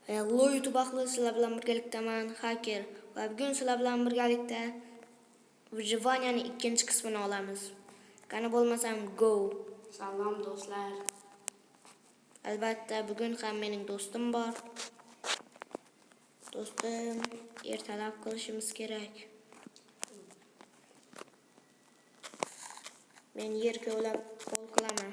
Hello YouTube ahli, sizlar bilan birgalikdaman Hacker va bugun sizlar bilan birgalikda Vyjivaniyaning ikkinchi qismini olamiz. Qani bo'lmasam go. Salom do'stlar. Albatta bugun ham mening do'stim bor. Do'stim, ertalab qilishimiz kerak. Men yer kovlab qo'l qilaman.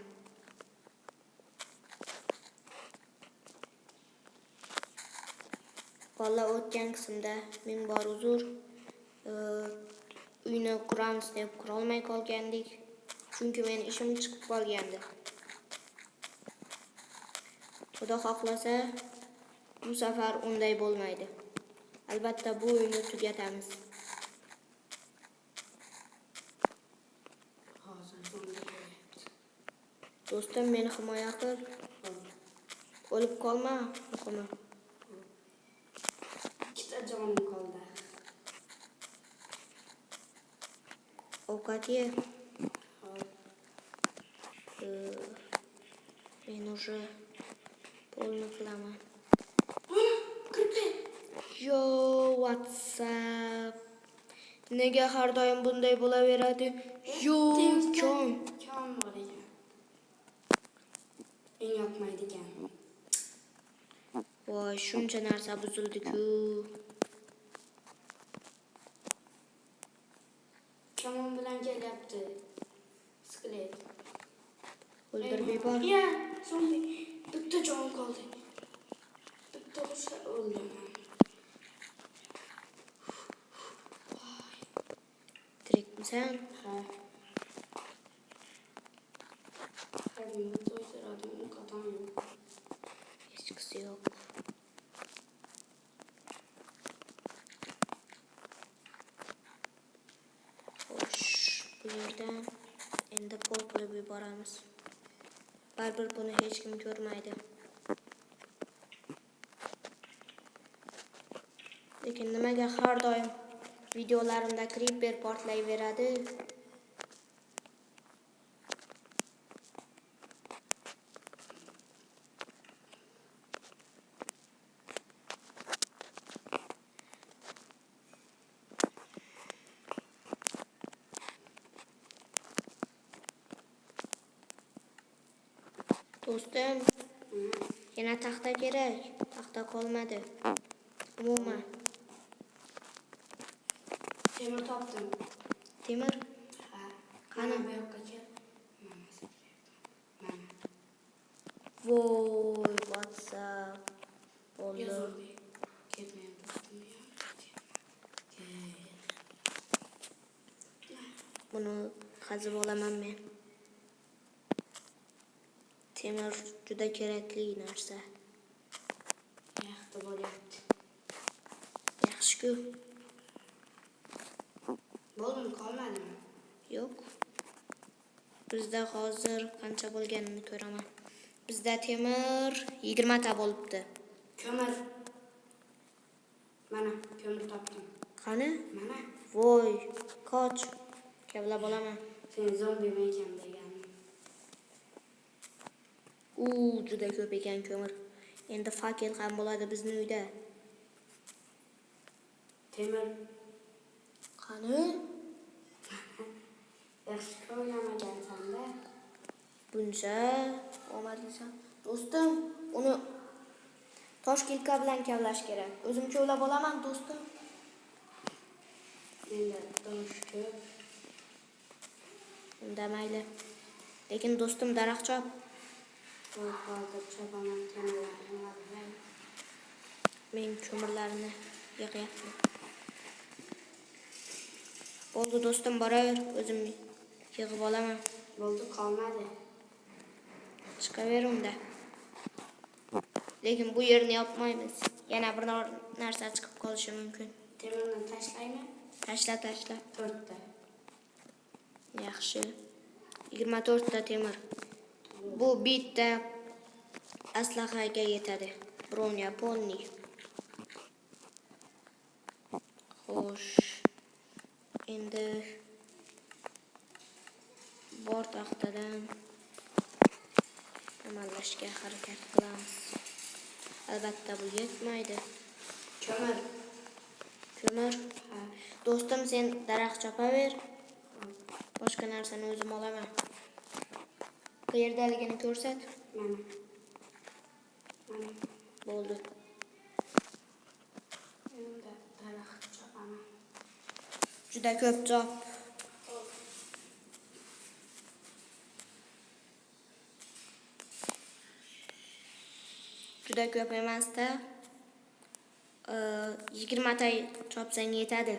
Valla o'tgan qismda men bor uzr uyni quramiz deb qurolmay qolgandik. Chunki men ishim chiqib qolgandi. Xudo xohlasa bu safar unday bo'lmaydi. Albatta bu uyni tugatamiz. Do'stim, meni himoya qil. O'lib qolma, muhimi. Ikkita jonim qoldi. Ovqat ye. Men уже polni qilaman. Yo, WhatsApp. Nega har doim bunday bo'laveradi? Yo, kon bor ekan. Men yoqmaydigan. Voy, shuncha narsa buzildi-ku. Kamon bilan kelyapti. Skelet. O'ldirib yubor. Ya, zombi. Bitta jonim qoldi. Bitta o'sha o'ldim. Tirikmisan? Ha. Hadi to'ytiradim, qatam yo'q. Hech qisi yo'q. Xo'sh, bu yerdan endi pol qilib yuboramiz. Baribir buni hech kim ko'rmaydi. Lekin nimaga har doim videolarimda creeper portlayveradi? Do'stim, yana taxta kerak. Taxta qolmadi. Umuman. Temir topdim. Temir? Ha. Qani? Bu yoqqa kel. Mana. Voy, WhatsApp. Bo'ldi. Ketmayam topdim. Buni qazib olaman men. Temir juda kerakli narsa. Yaxshi bo'lyapti. Yaxshi-ku. Bo'ldimi, qolmadimi? Yo'q. Bizda hozir qancha bo'lganini ko'raman. Bizda temir 20 ta bo'libdi. Ko'mir. Mana, ko'mir topdim. Qani? Mana. Voy, qoch. Kavlab olaman. Sen zombimi ekan deganim. Juda ko'p ekan ko'mir. Endi fakel ham bo'ladi bizning uyda. Temir. Qani? Yaxshi ko'ramagansan-da. Buncha omadlisan. Do'stim, uni toshkilka bilan kavlash kerak. O'zim kavlab olaman, do'stim. Menda tosh ko'p. Unda mayli. Lekin do'stim daraxt chop. Hozir chopaman temirlarni. Men ko'mirlarni yig'yapman. Bo'ldi do'stim, boraver. O'zim yig'ib olaman. Bo'ldi, qolmadi. Chiqaver unda. Lekin bu yerni yopmaymiz. Yana bir narsa chiqib qolishi mumkin. Temirni tashlaymi? Tashla. 4 ta. Yaxshi. 24 ta temir. Bu bitta aslahaga yetadi. Bronya polni. Xo'sh. Endi bor taxtadan amallashga harakat qilamiz. Albatta bu yetmaydi. Kömür. Ko'mir. Ha. Do'stim, sen daraxt chopaver. Boshqa narsani o'zim olaman. Qayerdaligini ko'rsat. Mana. Mana. Bo'ldi. Endi daraxt chopaman. Juda ko'p chop. Juda ko'p emas-da. 20 ta chopsang yetadi.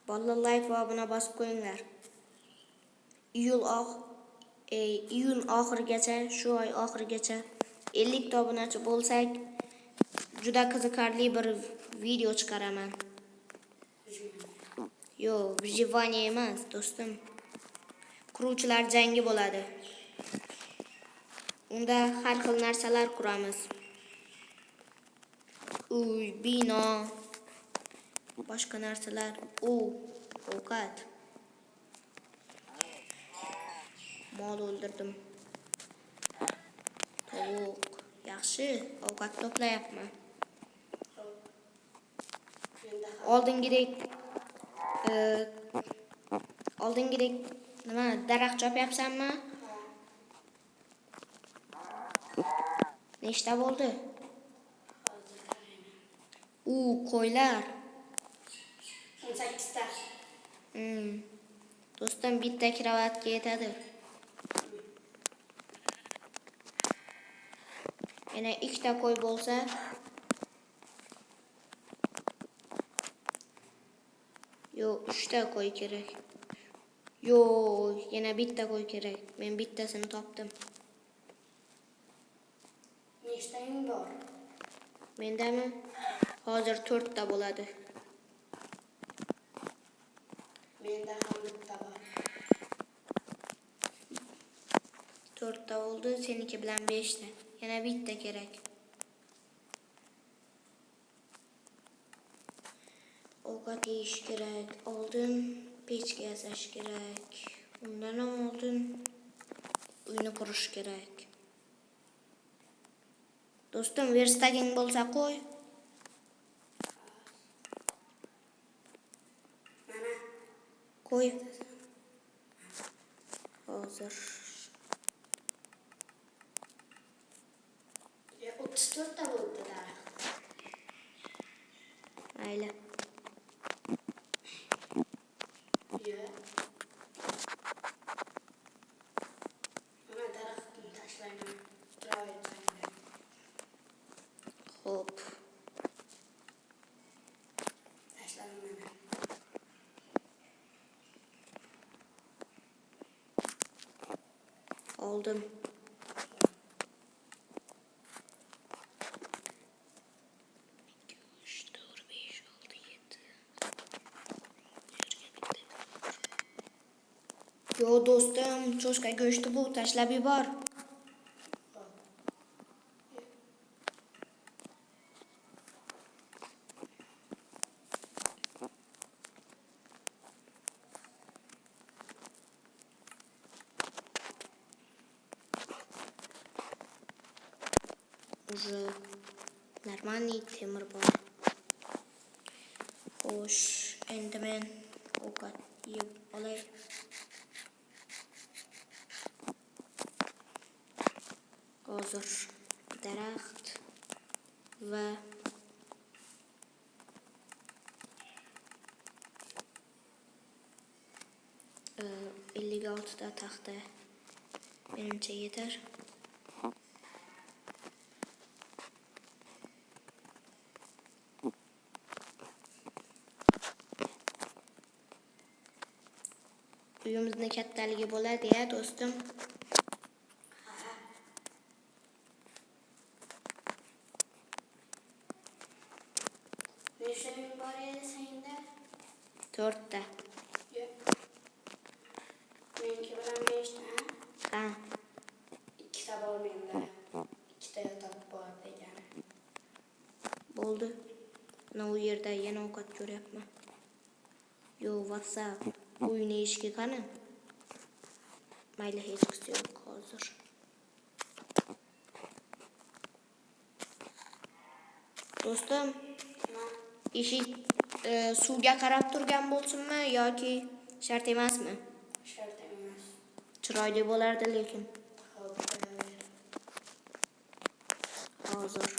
Bolalar like va obuna bosib qo'yinglar. Iyun oxirigacha, shu oy oxirigacha 50 ta obunachi bo'lsak, juda qiziqarli bir video chiqaraman. Yo, выживание emas, do'stim. Quruvchilar jangi bo'ladi. Unda har xil narsalar quramiz. Uy, bino, boshqa narsalar, ovqat. Mol o'ldirdim. Tovuq, yaxshi, ovqat to'playapman. Oldingidek nima, daraxt chopyapsanmi? Nechta bo'ldi? Qo'ylar. 18 ta. Do'stim, bitta kravatga yetadi. Yana 2 ta qo'y bo'lsa, yo 3 ta qo'y kerak. Yo, yana bitta qo'y kerak. Men bittasini topdim. Nechtang bor? Mendami? Hozir 4 ta bo'ladi. Menda ham bitta bor. 4 ta bo'ldi, seniki bilan 5 ta. Yana bitta kerak. Ovqat yeyish kerak. Oldin pechka yasash kerak. Undan ham oldin uyni qurish kerak. Do'stim, verstaging bo'lsa qo'y. Mana. Qo'y. Hozir 34 ta bo'ldi daraxt. mayli. Mana daraxtni tashlayman. Travetangga. Xo'p. Tashladim mana. Oldim. Yo do'stim, cho'chqa go'shti bu, tashlab yubor. Уже нормальный temir bor. Xo'sh, endi men ovqat yeb olay. Hozir daraxt va 56 ta taxta menimcha yetar. Uyimizni kattaligi bo'ladi-ya, do'stim. Nechtang bor edi senda? 4 ta. Meniki bilan 5 ta. Ha, 2 ta bor menda. 2 ta yotoq bor degani. bo'ldi. Mana u yerda yana ovqat ko'ryapman. Yo, WhatsApp o'yini eshigi qani? Mayli, hech qisi yo'q hozir. Do'stim, eshik suvga qarab turgan bo'lsinmi yoki shart emasmi? Shart emas. Chiroyli bo'lardi lekin. Hozir.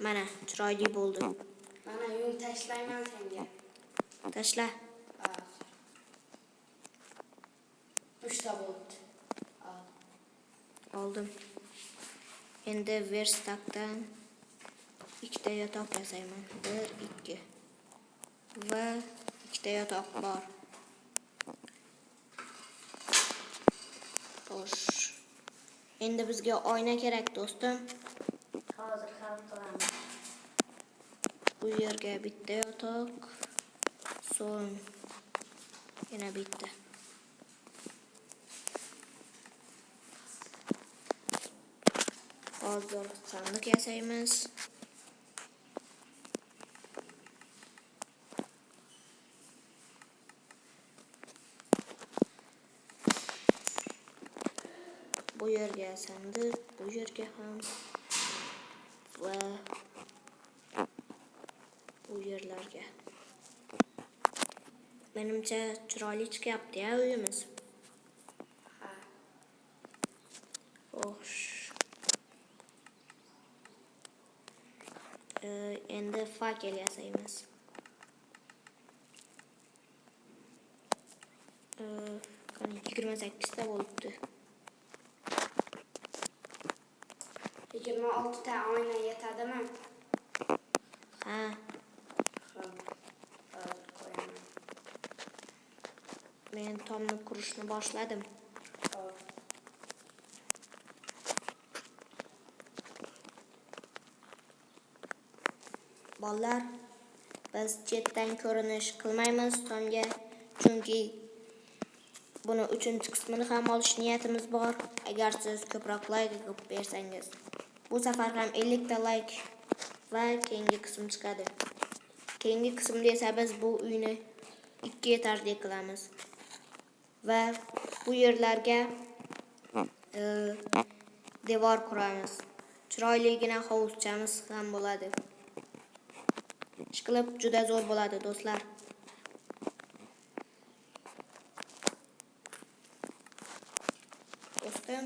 Mana, chiroyli bo'ldi. Mana yung tashlayman senga. Tashla. Uchta bo'ldi. Oldim. Endi verstakdan ikkita yotoq yasayman. 1, 2. Va ikkita yotoq bor. Xo'sh. Endi bizga oyna kerak, do'stim. Hozir qarab turaman. Bu yerga bitta yotoq, so'ng yana bitta. Hozir sandiq yasaymiz. Bu yerga sandiq, bu yerga ham va bu yerlarga. Menimcha chiroyli chiqyapti-ya uyimiz. Xo'sh. Endi fakel yasaymiz. Qani 28 ta bo'libdi. 26 ta oyna yetadimi? Ha, Hozir qo'yaman. men tomni qurishni boshladim. Bolalar, biz chetdan ko'rinish qilmaymiz tomga, chunki buni 3-qismini ham olish niyatimiz bor. Agar siz ko'proq like bersangiz, bu safar ham 50 ta like va keyingi qism chiqadi. Keyingi qismda esa biz bu uyni 2 etajli qilamiz. Va bu yerlarga devor quramiz. Chiroyligina hovuzchamiz ham bo'ladi. Ishqilib juda zo'r bo'ladi, do'stlar. Do'stim,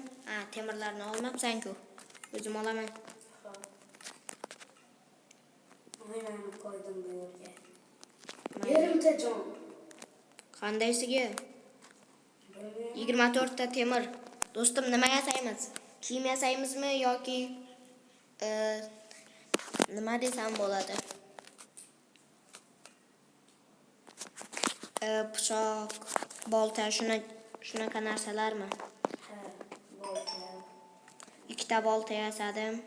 temirlarni olmabsan-ku. O'zim olaman. Oynani qo'ydim bu yerga. Yerimcha jon. Qandaysiga? 24 ta temir. Do'stim, nima yasaymiz? Kiyim yasaymizmi yoki nima desam bo'ladi? Pichoq, bolta, shunaqa narsalarmi? Ha, bo'ldi. 2 ta bolta yasadim.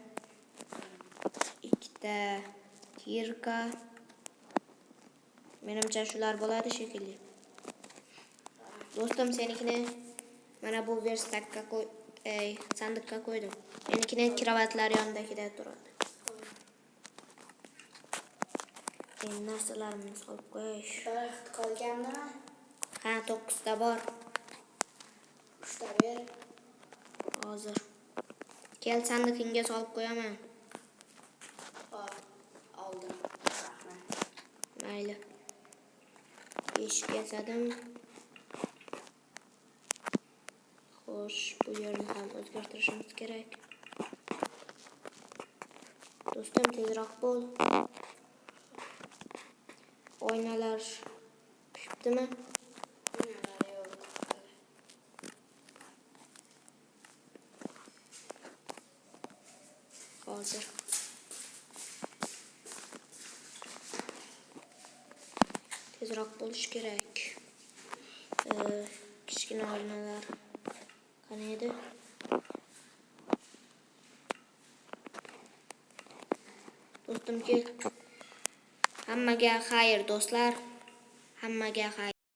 2 ta kirka. Menimcha shular bo'ladi shekilli. Do'stim, senikini mana bu verstakka sandiqqa qo'ydim. Menikini kravatlar yonidagida turadi. Endi narsalarimizni solib qo'yish. Daraxt qolgandimi? Ha, 9 ta bor. 3 ta ber. Hozir. Kel, sandiqingga solib qo'yaman. Oldim. Rahmat. Mayli. Eshik yasadim. Xo'sh, bu yerni ham o'zgartirishimiz kerak. Do'stim, tezroq bo'l. Oynalar pishibdimi? Oynalar yo'q. Hozir. Tezroq bo'lish kerak. Kichkina oynalar qani edi? Do'stim, kel. Hammaga xayr, do'stlar. Hammaga xayr.